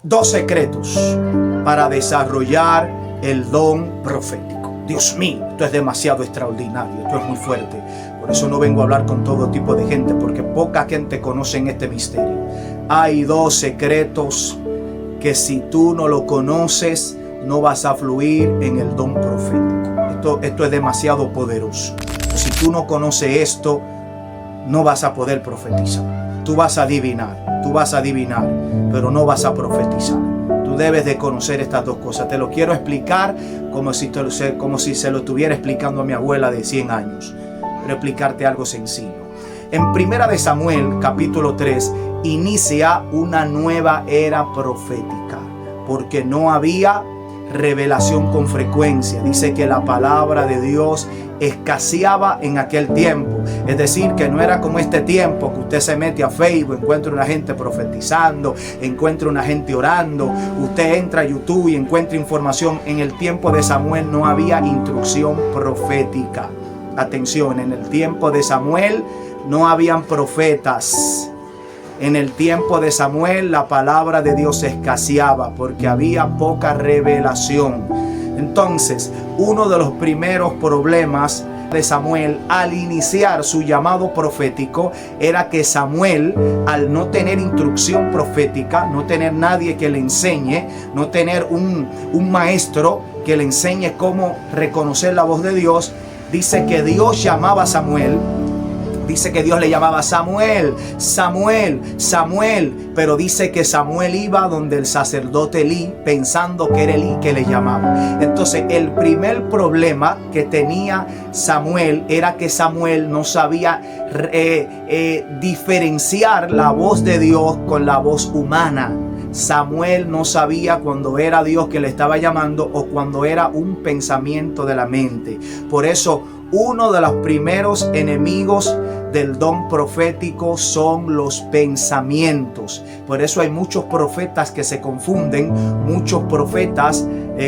2 secretos para desarrollar el don profético. Dios mío, esto es demasiado extraordinario, esto es muy fuerte. Por eso no vengo a hablar con todo tipo de gente, porque poca gente conoce en este misterio. Hay 2 secretos que si tú no lo conoces, no vas a fluir en el don profético. Esto es demasiado poderoso. Si tú no conoces esto, no vas a poder profetizar. Tú vas a adivinar, pero no vas a profetizar. Tú debes de conocer estas 2 cosas. Te lo quiero explicar como si se lo estuviera explicando a mi abuela de 100 años. Quiero explicarte algo sencillo. En 1 de Samuel, capítulo 3, inicia una nueva era profética, porque no había revelación con frecuencia. Dice que la palabra de Dios escaseaba en aquel tiempo. Es decir, que no era como este tiempo que usted se mete a Facebook, encuentra una gente profetizando, encuentra una gente orando, usted entra a YouTube y encuentra información. En el tiempo de Samuel no había instrucción profética. Atención, en el tiempo de Samuel no habían profetas. En el tiempo de Samuel la palabra de Dios escaseaba porque había poca revelación. Entonces, uno de los primeros problemas de Samuel al iniciar su llamado profético era que Samuel, al no tener instrucción profética, no tener nadie que le enseñe, no tener un maestro que le enseñe cómo reconocer la voz de Dios, dice que Dios llamaba a Samuel. Dice que Dios le llamaba Samuel, Samuel, Samuel, pero dice que Samuel iba donde el sacerdote Elí, pensando que era Elí que le llamaba. Entonces, el primer problema que tenía Samuel era que Samuel no sabía diferenciar la voz de Dios con la voz humana. Samuel no sabía cuando era Dios que le estaba llamando o cuando era un pensamiento de la mente. Por eso, uno de los primeros enemigos del don profético son los pensamientos. Por eso hay muchos profetas que se confunden, muchos profetas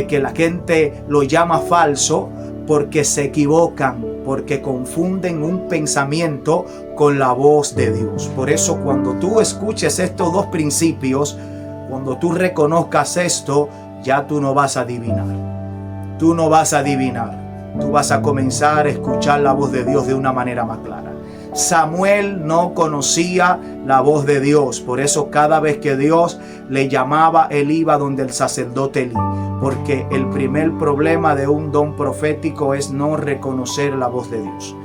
que la gente lo llama falso, porque se equivocan, porque confunden un pensamiento con la voz de Dios. Por eso, cuando tú escuches estos 2 principios, cuando tú reconozcas esto, ya tú no vas a adivinar. Tú no vas a adivinar. Tú vas a comenzar a escuchar la voz de Dios de una manera más clara. Samuel no conocía la voz de Dios. Por eso cada vez que Dios le llamaba, él iba donde el sacerdote Elí. Porque el primer problema de un don profético es no reconocer la voz de Dios.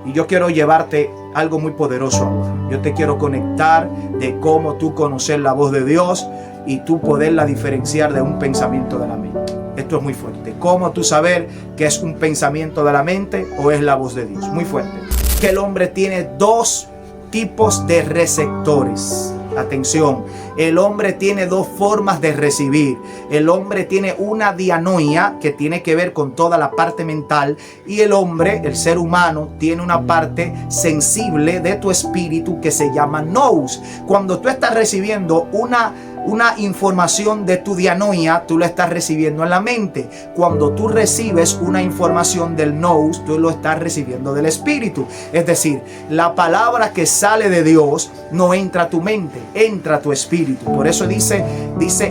Y yo quiero llevarte algo muy poderoso ahora. Yo te quiero conectar de cómo tú conocer la voz de Dios y tú poderla diferenciar de un pensamiento de la mente. Esto es muy fuerte. ¿Cómo tú saber que es un pensamiento de la mente o es la voz de Dios? Muy fuerte. Que el hombre tiene 2 tipos de receptores. Atención, el hombre tiene 2 formas de recibir. El hombre tiene una dianoia que tiene que ver con toda la parte mental, y el hombre, el ser humano, tiene una parte sensible de tu espíritu que se llama nous. Cuando tú estás recibiendo una información de tu dianoia, tú lo estás recibiendo en la mente. Cuando tú recibes una información del nous, tú lo estás recibiendo del espíritu. Es decir, la palabra que sale de Dios no entra a tu mente, entra a tu espíritu. Por eso dice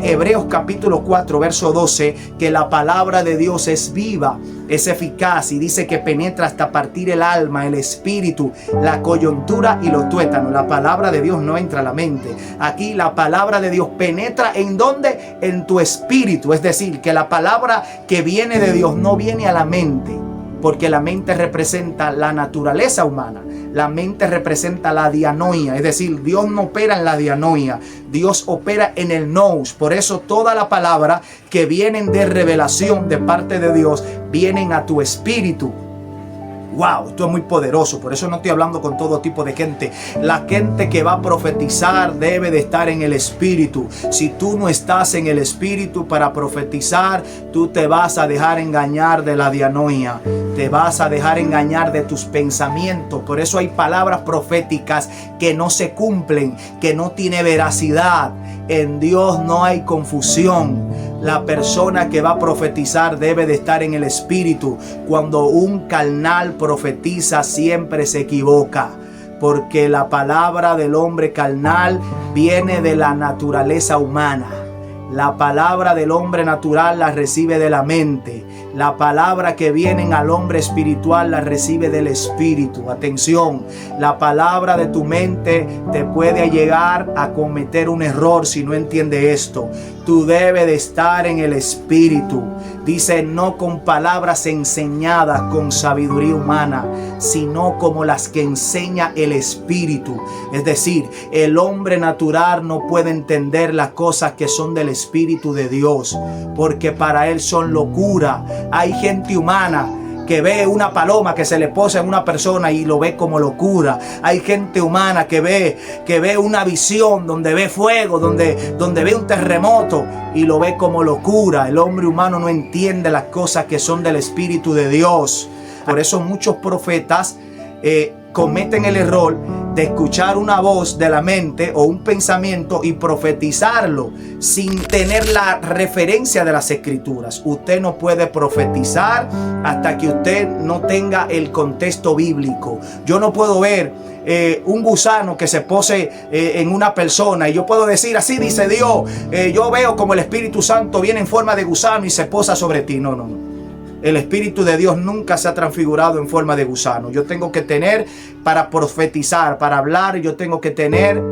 Hebreos capítulo 4 verso 12 que la palabra de Dios es viva, es eficaz, y dice que penetra hasta partir el alma, el espíritu, la coyuntura y los tuétanos. La palabra de Dios no entra a la mente. Aquí la palabra de Dios penetra ¿en dónde? En tu espíritu. Es decir, que la palabra que viene de Dios no viene a la mente, porque la mente representa la naturaleza humana. La mente representa la dianoia, es decir, Dios no opera en la dianoia, Dios opera en el nous. Por eso toda la palabra que vienen de revelación de parte de Dios vienen a tu espíritu. Wow, esto es muy poderoso. Por eso no estoy hablando con todo tipo de gente. La gente que va a profetizar debe de estar en el espíritu. Si tú no estás en el espíritu para profetizar, tú te vas a dejar engañar de la dianoia. Te vas a dejar engañar de tus pensamientos. Por eso hay palabras proféticas que no se cumplen, que no tiene veracidad. En Dios no hay confusión. La persona que va a profetizar debe de estar en el espíritu. Cuando un carnal profetiza, siempre se equivoca, porque la palabra del hombre carnal viene de la naturaleza humana. La palabra del hombre natural la recibe de la mente. La palabra que viene al hombre espiritual la recibe del espíritu. Atención, la palabra de tu mente te puede llegar a cometer un error si no entiende esto. Tú debes de estar en el espíritu. Dice, no con palabras enseñadas con sabiduría humana, sino como las que enseña el espíritu. Es decir, el hombre natural no puede entender las cosas que son del espíritu de Dios, porque para él son locura. Hay gente humana que ve una paloma que se le posa en una persona y lo ve como locura. Hay gente humana que ve una visión donde ve fuego, donde ve un terremoto y lo ve como locura. El hombre humano no entiende las cosas que son del Espíritu de Dios. Por eso muchos profetas cometen el error de escuchar una voz de la mente o un pensamiento y profetizarlo sin tener la referencia de las escrituras. Usted no puede profetizar hasta que usted no tenga el contexto bíblico. Yo no puedo ver un gusano que se pose en una persona y yo puedo decir, así dice Dios, yo veo como el Espíritu Santo viene en forma de gusano y se posa sobre ti. No. El Espíritu de Dios nunca se ha transfigurado en forma de gusano. Yo tengo que tener, para profetizar, para hablar, yo tengo que tener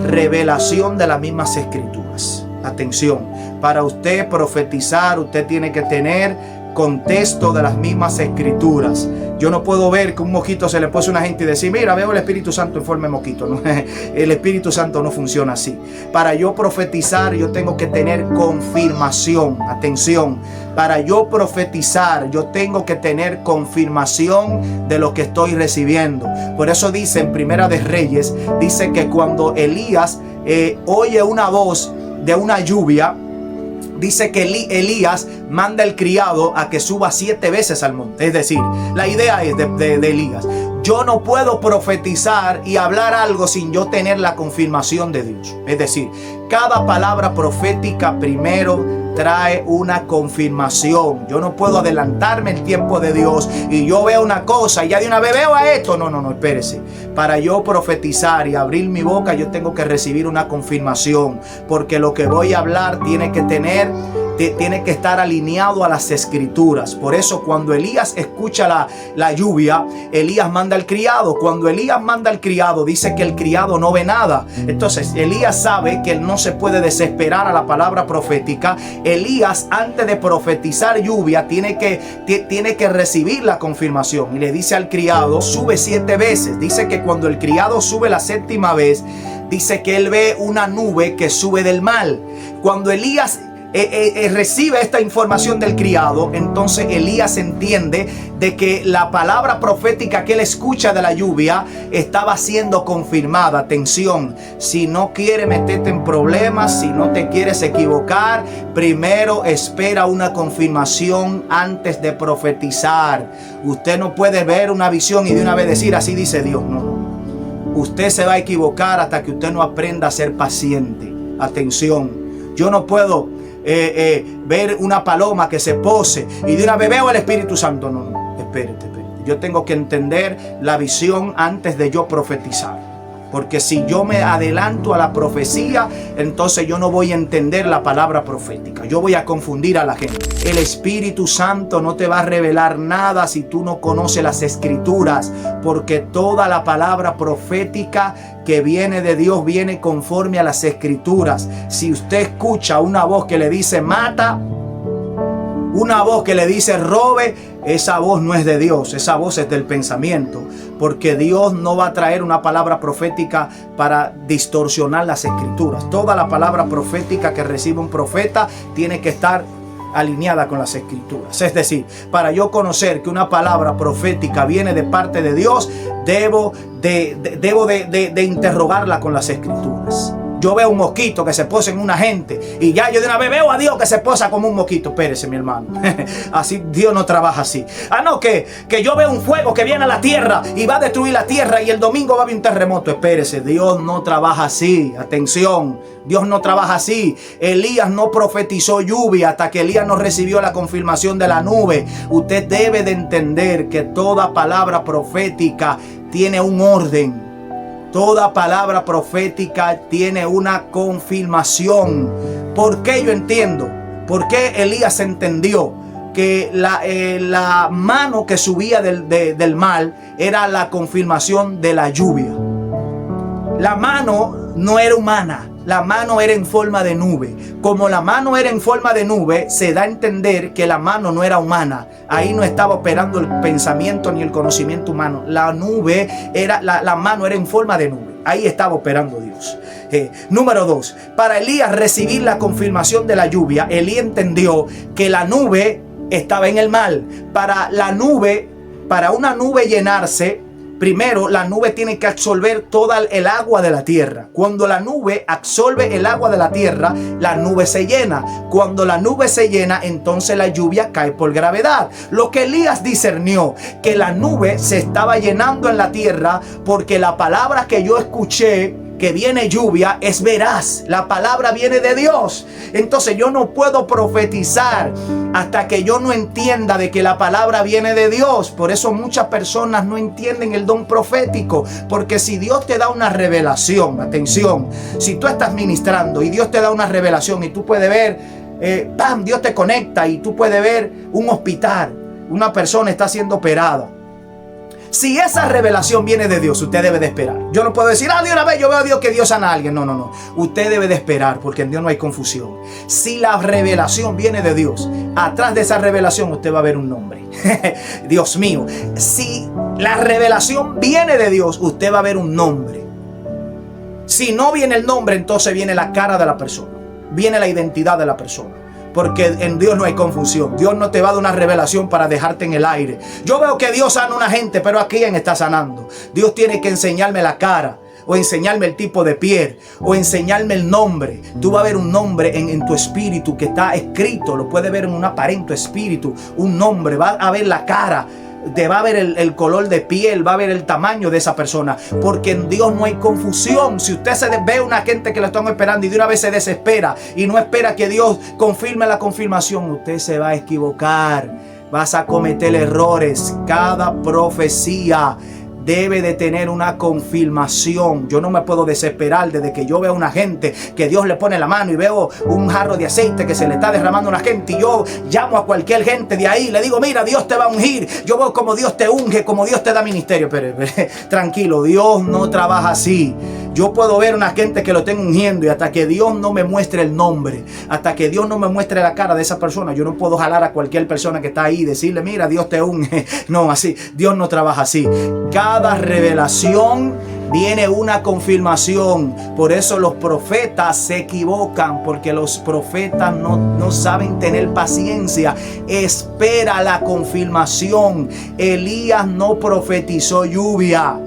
revelación de las mismas escrituras. Atención, para usted profetizar, usted tiene que tener contexto de las mismas escrituras. Yo no puedo ver que un mosquito se le pose a una gente y decir, mira, veo el Espíritu Santo en forma de mosquito. No, el Espíritu Santo no funciona así. Para yo profetizar, yo tengo que tener confirmación. Atención, para yo profetizar, yo tengo que tener confirmación de lo que estoy recibiendo. Por eso dice en Primera de Reyes, dice que cuando Elías oye una voz de una lluvia, dice que Elías manda al criado a que suba 7 veces al monte. Es decir, la idea es de Elías. Yo no puedo profetizar y hablar algo sin yo tener la confirmación de Dios. Es decir, cada palabra profética primero trae una confirmación. Yo no puedo adelantarme el tiempo de Dios y yo veo una cosa y ya de una vez veo a esto. No, espérese. Para yo profetizar y abrir mi boca, yo tengo que recibir una confirmación, porque lo que voy a hablar tiene que estar alineado a las escrituras. Por eso cuando Elías escucha la lluvia, Elías manda al criado. Cuando Elías manda al criado, dice que el criado no ve nada. Entonces Elías sabe que él no se puede desesperar a la palabra profética. Elías, antes de profetizar lluvia, tiene que recibir la confirmación y le dice al criado, sube 7 veces. Dice que cuando el criado sube la 7ª vez, dice que él ve una nube que sube del mar. Cuando Elías recibe esta información del criado, entonces Elías entiende de que la palabra profética que él escucha de la lluvia estaba siendo confirmada. Atención, si no quieres meterte en problemas, si no te quieres equivocar, primero espera una confirmación antes de profetizar. Usted no puede ver una visión y de una vez decir, así dice Dios. No. Usted se va a equivocar hasta que usted no aprenda a ser paciente. Atención, yo no puedo ver una paloma que se pose y de una vez veo el Espíritu Santo. No, espérate. Yo tengo que entender la visión antes de yo profetizar, porque si yo me adelanto a la profecía, entonces yo no voy a entender la palabra profética. Yo voy a confundir a la gente. El Espíritu Santo no te va a revelar nada si tú no conoces las escrituras, porque toda la palabra profética que viene de Dios viene conforme a las escrituras. Si usted escucha una voz que le dice mata, una voz que le dice robe, esa voz no es de Dios, esa voz es del pensamiento, porque Dios no va a traer una palabra profética para distorsionar las escrituras. Toda la palabra profética que recibe un profeta tiene que estar alineada con las escrituras. Es decir, para yo conocer que una palabra profética viene de parte de Dios, debo de interrogarla con las escrituras. Yo veo un mosquito que se posa en una gente y ya yo de una vez veo a Dios que se posa como un mosquito. Espérese, mi hermano. Así Dios no trabaja así. No, que yo veo un fuego que viene a la tierra y va a destruir la tierra y el domingo va a haber un terremoto. Espérese, Dios no trabaja así. Atención, Dios no trabaja así. Elías no profetizó lluvia hasta que Elías no recibió la confirmación de la nube. Usted debe de entender que toda palabra profética tiene un orden. Toda palabra profética tiene una confirmación. ¿Por qué yo entiendo? ¿Por qué Elías entendió que la mano que subía del mar era la confirmación de la lluvia? La mano no era humana, la mano era en forma de nube. Como la mano era en forma de nube, se da a entender que la mano no era humana. Ahí no estaba operando el pensamiento ni el conocimiento humano. La nube era, la mano era en forma de nube. Ahí estaba operando Dios. Número 2. Para Elías recibir la confirmación de la lluvia, Elías entendió que la nube estaba en el mar. Para una nube llenarse, primero la nube tiene que absorber toda el agua de la tierra. Cuando la nube absorbe el agua de la tierra, la nube se llena. Cuando la nube se llena, entonces la lluvia cae por gravedad. Lo que Elías discernió, que la nube se estaba llenando en la tierra, porque la palabra que yo escuché, que viene lluvia, es veraz. La palabra viene de Dios. Entonces yo no puedo profetizar hasta que yo no entienda de que la palabra viene de Dios. Por eso muchas personas no entienden el don profético, porque si Dios te da una revelación, atención, si tú estás ministrando y Dios te da una revelación y tú puedes ver, Dios te conecta y tú puedes ver un hospital, una persona está siendo operada. Si esa revelación viene de Dios, usted debe de esperar. Yo no puedo decir, de una vez yo veo a Dios que Dios sana a alguien. No. Usted debe de esperar, porque en Dios no hay confusión. Si la revelación viene de Dios, atrás de esa revelación usted va a ver un nombre. Dios mío. Si la revelación viene de Dios, usted va a ver un nombre. Si no viene el nombre, entonces viene la cara de la persona. Viene la identidad de la persona. Porque en Dios no hay confusión. Dios no te va a dar una revelación para dejarte en el aire. Yo veo que Dios sana a una gente, pero ¿a quién está sanando? Dios tiene que enseñarme la cara, o enseñarme el tipo de piel, o enseñarme el nombre. Tú vas a ver un nombre en tu espíritu que está escrito. Lo puedes ver en una pared en tu espíritu. Un nombre, va a ver la cara. Te va a ver el color de piel, va a ver el tamaño de esa persona, porque en Dios no hay confusión. Si usted ve a una gente que lo están esperando y de una vez se desespera y no espera que Dios confirme la confirmación, usted se va a equivocar, vas a cometer errores. Cada profecía debe de tener una confirmación. Yo no me puedo desesperar desde que yo veo a una gente que Dios le pone la mano y veo un jarro de aceite que se le está derramando a una gente, y yo llamo a cualquier gente de ahí, le digo, mira, Dios te va a ungir. Yo veo como Dios te unge, como Dios te da ministerio. Pero tranquilo, Dios no trabaja así. Yo puedo ver a una gente que lo estén ungiendo, y hasta que Dios no me muestre el nombre, hasta que Dios no me muestre la cara de esa persona, yo no puedo jalar a cualquier persona que está ahí y decirle, mira, Dios te unge. No, así, Dios no trabaja así. Cada revelación viene una confirmación. Por eso los profetas se equivocan, porque los profetas no saben tener paciencia. Espera la confirmación. Elías no profetizó lluvia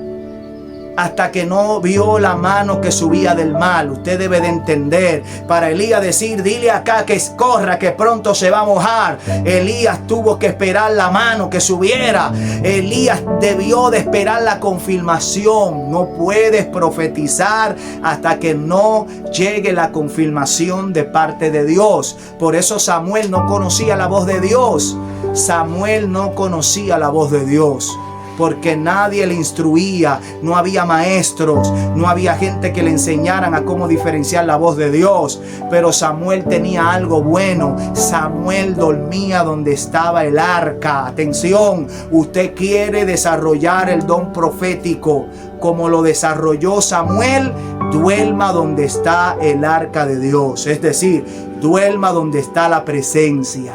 hasta que no vio la mano que subía del mar. Usted debe de entender. Para Elías decir, dile acá que corra, que pronto se va a mojar, Elías tuvo que esperar la mano que subiera. Elías debió de esperar la confirmación. No puedes profetizar hasta que no llegue la confirmación de parte de Dios. Por eso Samuel no conocía la voz de Dios. Samuel no conocía la voz de Dios, porque nadie le instruía, no había maestros, no había gente que le enseñaran a cómo diferenciar la voz de Dios. Pero Samuel tenía algo bueno. Samuel dormía donde estaba el arca. Atención, usted quiere desarrollar el don profético como lo desarrolló Samuel, duerma donde está el arca de Dios. Es decir, duerma donde está la presencia.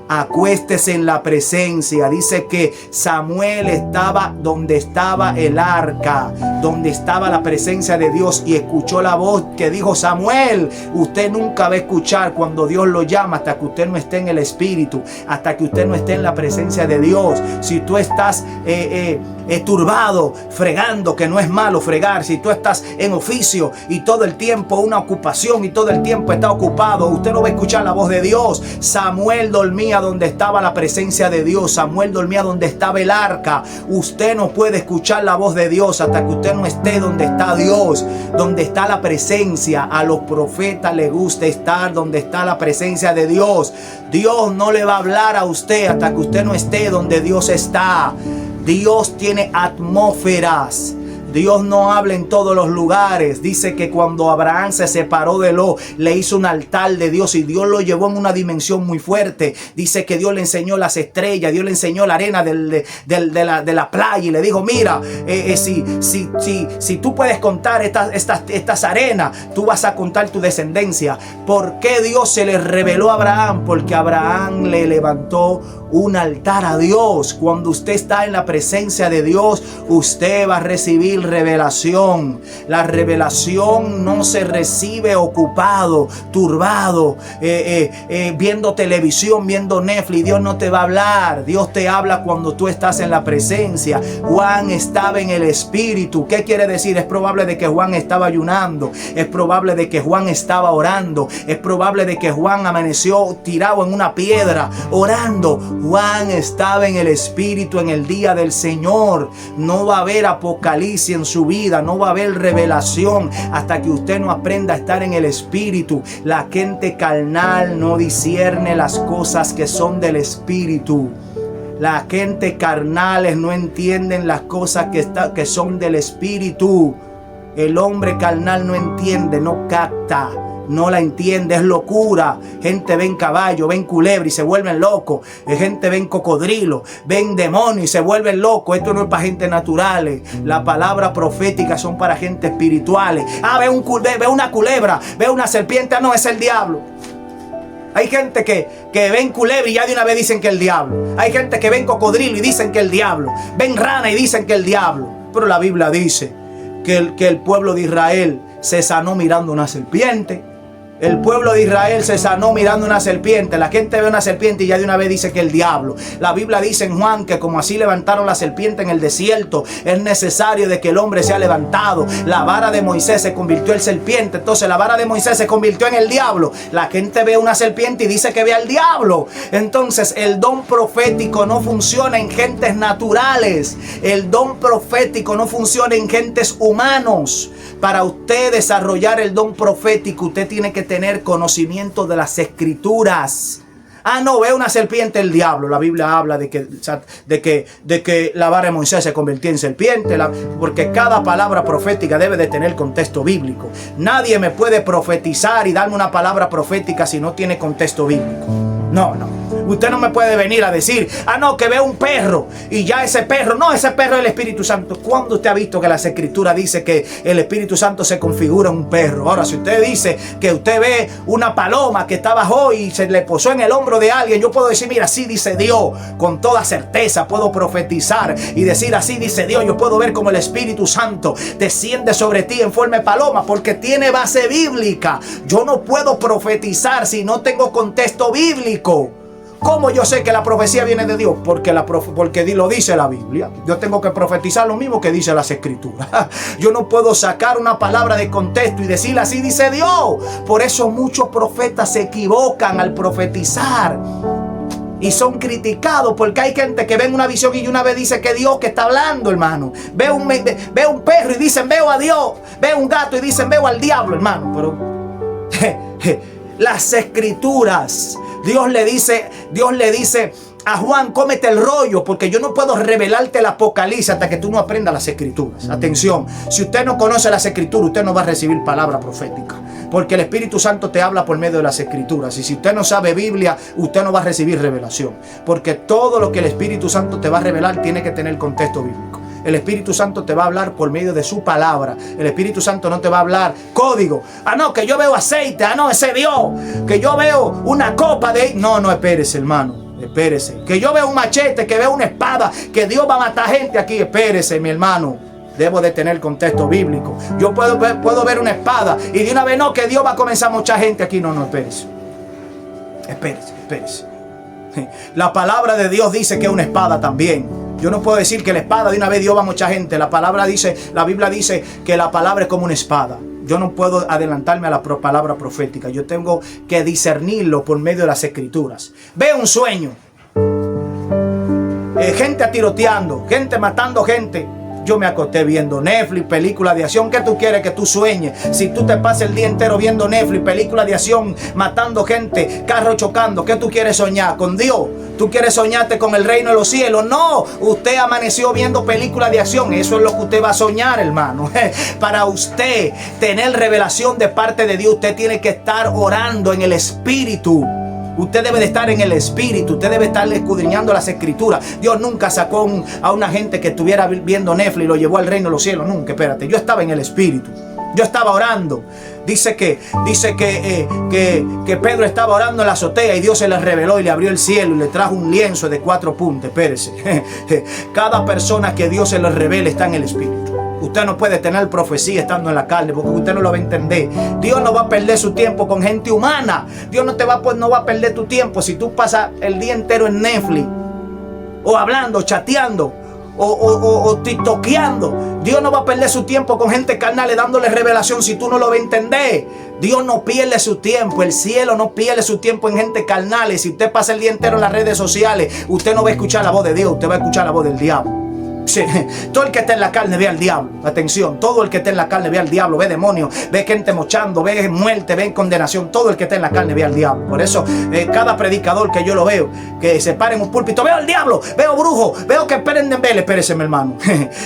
Acuéstese en la presencia. Dice que Samuel estaba donde estaba el arca, donde estaba la presencia de Dios, y escuchó la voz que dijo, Samuel. Usted nunca va a escuchar cuando Dios lo llama hasta que usted no esté en el Espíritu, hasta que usted no esté en la presencia de Dios. Si tú estás turbado, fregando, que no es malo fregar, si tú estás en oficio y todo el tiempo una ocupación y todo el tiempo está ocupado, usted no va a escuchar la voz de Dios. Samuel dormía donde estaba la presencia de Dios. Samuel dormía donde estaba el arca. Usted no puede escuchar la voz de Dios hasta que usted no esté donde está Dios, donde está la presencia. A los profetas les gusta estar donde está la presencia de Dios. Dios no le va a hablar a usted hasta que usted no esté donde Dios está. Dios tiene atmósferas. Dios no habla en todos los lugares. Dice que cuando Abraham se separó de Lot, le hizo un altar de Dios y Dios lo llevó en una dimensión muy fuerte. Dice que Dios le enseñó las estrellas, Dios le enseñó la arena de la playa y le dijo, mira, si tú puedes contar estas arenas, tú vas a contar tu descendencia. ¿Por qué Dios se le reveló a Abraham? Porque Abraham le levantó un altar a Dios. Cuando usted está en la presencia de Dios, usted va a recibir revelación. La revelación no se recibe ocupado, turbado, viendo televisión, viendo Netflix. Dios no te va a hablar. Dios te habla cuando tú estás en la presencia. Juan estaba en el Espíritu. ¿Qué quiere decir? Es probable de que Juan estaba ayunando. Es probable de que Juan estaba orando. Es probable de que Juan amaneció tirado en una piedra orando. Juan estaba en el Espíritu en el día del Señor. No va a haber apocalipsis en su vida, no va a haber revelación hasta que usted no aprenda a estar en el Espíritu. La gente carnal no discierne las cosas que son del Espíritu. La gente carnales no entienden las cosas que son del Espíritu. El hombre carnal no entiende, no capta. No la entiende, es locura. Gente ven caballo, ven culebra y se vuelven locos. Gente ven cocodrilo, ven demonio y se vuelven locos. Esto no es para gente naturales. La palabra profética son para gente espirituales. Ve una culebra, ve una serpiente. No, es el diablo. Hay gente que ven culebra y ya de una vez dicen que es el diablo. Hay gente que ven cocodrilo y dicen que es el diablo. Ven rana y dicen que es el diablo. Pero la Biblia dice que el pueblo de Israel se sanó mirando una serpiente. El pueblo de Israel se sanó mirando una serpiente. La gente ve una serpiente y ya de una vez dice que es el diablo. La Biblia dice en Juan que como así levantaron la serpiente en el desierto, es necesario de que el hombre sea levantado. La vara de Moisés se convirtió en serpiente. Entonces la vara de Moisés se convirtió en el diablo. La gente ve una serpiente y dice que ve al diablo. Entonces el don profético no funciona en gentes naturales. El don profético no funciona en gentes humanos. Para usted desarrollar el don profético, usted tiene que tener conocimiento de las Escrituras. No, ve una serpiente, el diablo. La Biblia habla de que la vara de Moisés se convirtió en serpiente, porque cada palabra profética debe de tener contexto bíblico. Nadie me puede profetizar y darme una palabra profética si no tiene contexto bíblico. No. Usted no me puede venir a decir, no, que ve un perro y ya ese perro es el Espíritu Santo. ¿Cuándo usted ha visto que las Escrituras dice que el Espíritu Santo se configura en un perro? Ahora, si usted dice que usted ve una paloma que está bajo y se le posó en el hombro de alguien, yo puedo decir, mira, así dice Dios. Con toda certeza puedo profetizar y decir, así dice Dios. Yo puedo ver como el Espíritu Santo desciende sobre ti en forma de paloma porque tiene base bíblica. Yo no puedo profetizar si no tengo contexto bíblico. ¿Cómo yo sé que la profecía viene de Dios? Porque lo dice la Biblia. Yo tengo que profetizar lo mismo que dice las Escrituras. Yo no puedo sacar una palabra de contexto y decir así dice Dios. Por eso muchos profetas se equivocan al profetizar y son criticados, porque hay gente que ven una visión y una vez dice que Dios que está hablando, hermano. Ve un perro y dicen veo a Dios. Ve un gato y dicen veo al diablo, hermano. Pero las Escrituras, Dios le dice a Juan, cómete el rollo, porque yo no puedo revelarte el Apocalipsis hasta que tú no aprendas las Escrituras. Atención, si usted no conoce las Escrituras, usted no va a recibir palabra profética, porque el Espíritu Santo te habla por medio de las Escrituras. Y si usted no sabe Biblia, usted no va a recibir revelación, porque todo lo que el Espíritu Santo te va a revelar tiene que tener contexto bíblico. El Espíritu Santo te va a hablar por medio de su palabra. El Espíritu Santo no te va a hablar código. No, que yo veo aceite. No, ese Dios. Que yo veo una copa de... No, espérese, hermano. Espérese. Que yo veo un machete, que veo una espada, que Dios va a matar gente aquí. Espérese, mi hermano. Debo de tener contexto bíblico. Yo puedo ver una espada y de una vez no, que Dios va a comenzar a mucha gente aquí. No, espérese. Espérese. La palabra de Dios dice que es una espada también. Yo no puedo decir que la espada de una vez Dios va a mucha gente. La Biblia dice que la palabra es como una espada. Yo no puedo adelantarme a la palabra profética. Yo tengo que discernirlo por medio de las Escrituras. Veo un sueño. Gente tiroteando, gente matando gente. Yo me acosté viendo Netflix, películas de acción. ¿Qué tú quieres que tú sueñes? Si tú te pasas el día entero viendo Netflix, películas de acción, matando gente, carros chocando, ¿qué tú quieres soñar? ¿Con Dios? ¿Tú quieres soñarte con el reino de los cielos? No, usted amaneció viendo películas de acción. Eso es lo que usted va a soñar, hermano. Para usted tener revelación de parte de Dios, usted tiene que estar orando en el Espíritu. Usted debe de estar en el Espíritu. Usted debe estar escudriñando las Escrituras. Dios nunca sacó a una gente que estuviera viendo Netflix y lo llevó al reino de los cielos. Nunca, espérate. Yo estaba en el Espíritu. Yo estaba orando. Dice que Pedro estaba orando en la azotea y Dios se le reveló y le abrió el cielo y le trajo un lienzo de 4 puntas. Espérese. Cada persona que Dios se le revele está en el Espíritu. Usted no puede tener profecía estando en la carne, porque usted no lo va a entender. Dios no va a perder su tiempo con gente humana. Dios no va a perder tu tiempo si tú pasas el día entero en Netflix, o hablando, chateando, o tiktokeando. Dios no va a perder su tiempo con gente carnal dándole revelación si tú no lo vas a entender. Dios no pierde su tiempo, el cielo no pierde su tiempo en gente carnal. Si usted pasa el día entero en las redes sociales, usted no va a escuchar la voz de Dios, usted va a escuchar la voz del diablo. Sí. Todo el que está en la carne ve al diablo. Atención, todo el que está en la carne ve al diablo, ve demonios, ve gente mochando, ve muerte, ve condenación. Todo el que está en la carne ve al diablo. Por eso cada predicador que yo lo veo, que se para en un púlpito, veo al diablo, veo brujo, veo que prenden velas. Espérese, mi hermano.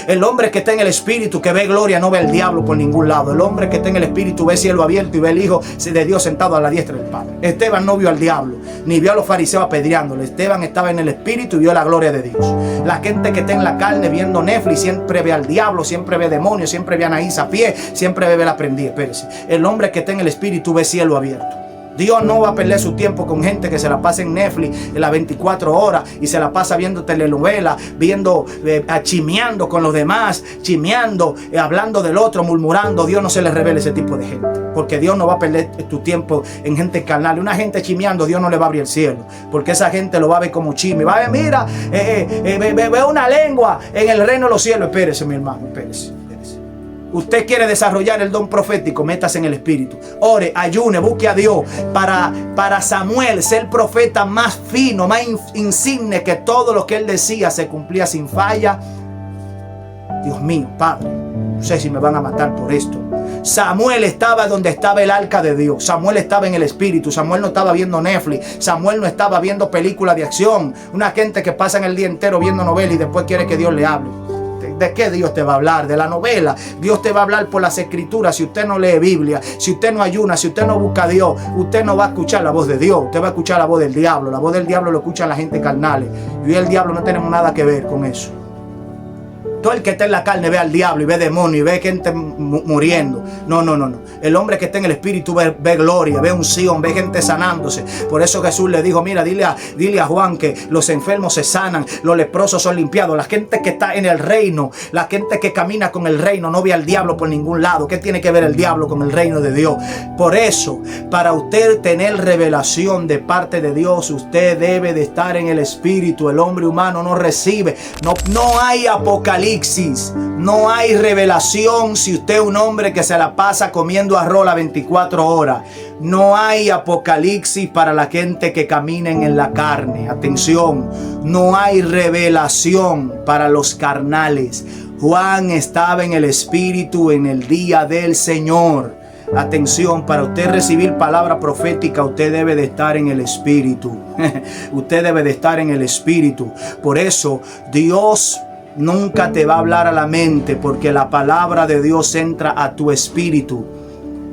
El hombre que está en el Espíritu, que ve gloria, no ve al diablo por ningún lado. El hombre que está en el Espíritu ve cielo abierto y ve el Hijo de Dios sentado a la diestra del Padre. Esteban no vio al diablo, ni vio a los fariseos apedreándole. Esteban estaba en el Espíritu y vio la gloria de Dios. La gente que está en la carne viendo Netflix siempre ve al diablo, siempre ve demonios, siempre ve a Anaís a pie, siempre ve la prendida. Espérese. El hombre que está en el Espíritu ve cielo abierto. Dios no va a perder su tiempo con gente que se la pasa en Netflix en las 24 horas y se la pasa viendo telenovelas, chimeando con los demás, chimeando, hablando del otro, murmurando. Dios no se le revela ese tipo de gente, porque Dios no va a perder tu tiempo en gente carnal. Una gente chimeando, Dios no le va a abrir el cielo, porque esa gente lo va a ver como chisme. Va a ver, mira, ve una lengua en el reino de los cielos. Espérese, mi hermano, espérese. Usted quiere desarrollar el don profético, métase en el Espíritu. Ore, ayune, busque a Dios. Para Samuel, ser profeta más fino, más insigne, que todo lo que él decía se cumplía sin falla. Dios mío, Padre, no sé si me van a matar por esto. Samuel estaba donde estaba el arca de Dios. Samuel estaba en el Espíritu. Samuel no estaba viendo Netflix. Samuel no estaba viendo películas de acción. Una gente que pasa el día entero viendo novelas y después quiere que Dios le hable. ¿De qué Dios te va a hablar? De la novela. Dios te va a hablar por las Escrituras. Si usted no lee Biblia, si usted no ayuna, si usted no busca a Dios, usted no va a escuchar la voz de Dios. Usted va a escuchar la voz del diablo. La voz del diablo lo escucha la gente carnal. Yo y el diablo no tenemos nada que ver con eso. Todo el que está en la carne ve al diablo y ve demonios y ve gente muriendo. No. El hombre que está en el Espíritu ve gloria, ve unción, ve gente sanándose. Por eso Jesús le dijo, mira, dile a Juan que los enfermos se sanan, los leprosos son limpiados. La gente que está en el reino, la gente que camina con el reino, no ve al diablo por ningún lado. ¿Qué tiene que ver el diablo con el reino de Dios? Por eso, para usted tener revelación de parte de Dios, usted debe de estar en el Espíritu. El hombre humano no recibe, no hay apocalipsis. No hay revelación si usted es un hombre que se la pasa comiendo arroz las 24 horas. No hay apocalipsis para la gente que caminen en la carne. Atención, no hay revelación para los carnales. Juan estaba en el Espíritu en el día del Señor. Atención, para usted recibir palabra profética, usted debe de estar en el Espíritu. Usted debe de estar en el Espíritu. Por eso, Dios nunca te va a hablar a la mente, porque la palabra de Dios entra a tu espíritu.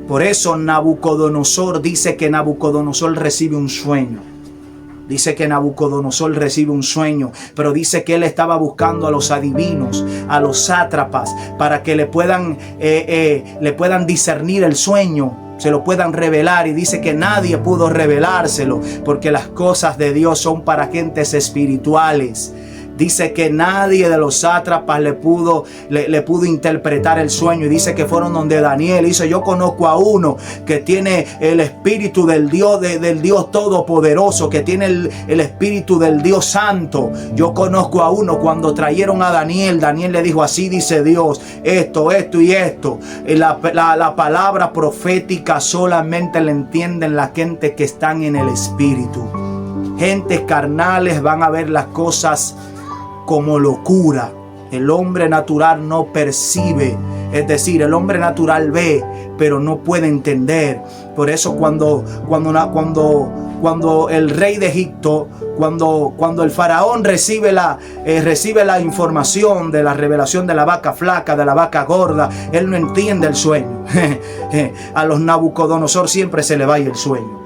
Por eso Nabucodonosor dice que Nabucodonosor recibe un sueño. Dice que Nabucodonosor recibe un sueño, pero dice que él estaba buscando a los adivinos, a los sátrapas, para que le puedan discernir el sueño, se lo puedan revelar. Y dice que nadie pudo revelárselo, porque las cosas de Dios son para gentes espirituales. Dice que nadie de los sátrapas le pudo interpretar el sueño. Y dice que fueron donde Daniel. Dice, yo conozco a uno que tiene el espíritu del Dios Todopoderoso, que tiene el espíritu del Dios Santo. Yo conozco a uno. Cuando trajeron a Daniel, Daniel le dijo, así dice Dios, esto y esto. La palabra profética solamente la entienden la gente que están en el espíritu. Gentes carnales van a ver las cosas como locura. El hombre natural no percibe. Es decir, el hombre natural ve, pero no puede entender. Por eso cuando el rey de Egipto, cuando el faraón recibe la información de la revelación de la vaca flaca, de la vaca gorda, él no entiende el sueño. A los Nabucodonosor siempre se le va a ir el sueño.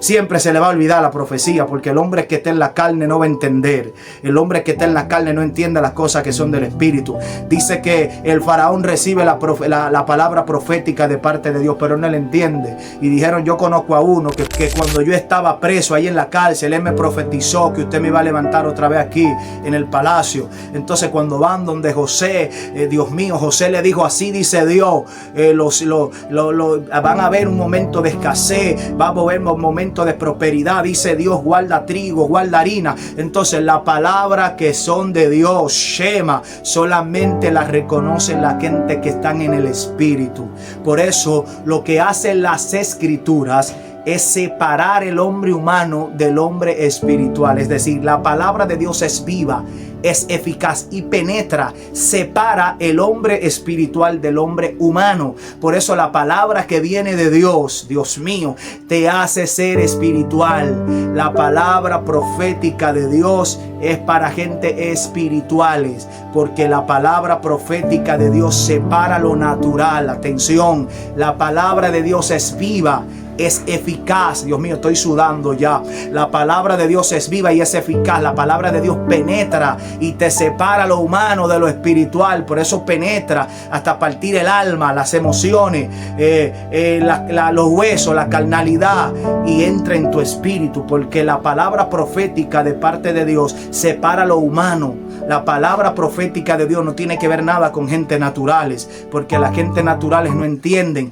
Siempre se le va a olvidar la profecía, porque el hombre que está en la carne no va a entender. El hombre que está en la carne no entiende las cosas que son del Espíritu. Dice que el faraón recibe la palabra profética de parte de Dios, pero no le entiende. Y dijeron: yo conozco a uno que cuando yo estaba preso ahí en la cárcel, él me profetizó que usted me iba a levantar otra vez aquí en el palacio. Entonces cuando van donde José, Dios mío, José le dijo: así dice Dios, van a haber un momento de escasez, va a haber un momento de prosperidad, dice Dios, guarda trigo, guarda harina. Entonces la palabra que son de Dios, Shema, solamente la reconocen la gente que están en el Espíritu. Por eso lo que hacen las Escrituras es separar el hombre humano del hombre espiritual. Es decir, la palabra de Dios es viva, es eficaz y penetra, separa el hombre espiritual del hombre humano. Por eso la palabra que viene de Dios, Dios mío, te hace ser espiritual. La palabra profética de Dios es para gente espirituales, porque la palabra profética de Dios separa lo natural. Atención, la palabra de Dios es viva, es eficaz. Dios mío, estoy sudando ya. La palabra de Dios es viva y es eficaz. La palabra de Dios penetra y te separa lo humano de lo espiritual. Por eso penetra hasta partir el alma, las emociones, los huesos, la carnalidad, y entra en tu espíritu, porque la palabra profética de parte de Dios separa lo humano. La palabra profética de Dios no tiene que ver nada con gente naturales, porque la gente naturales no entienden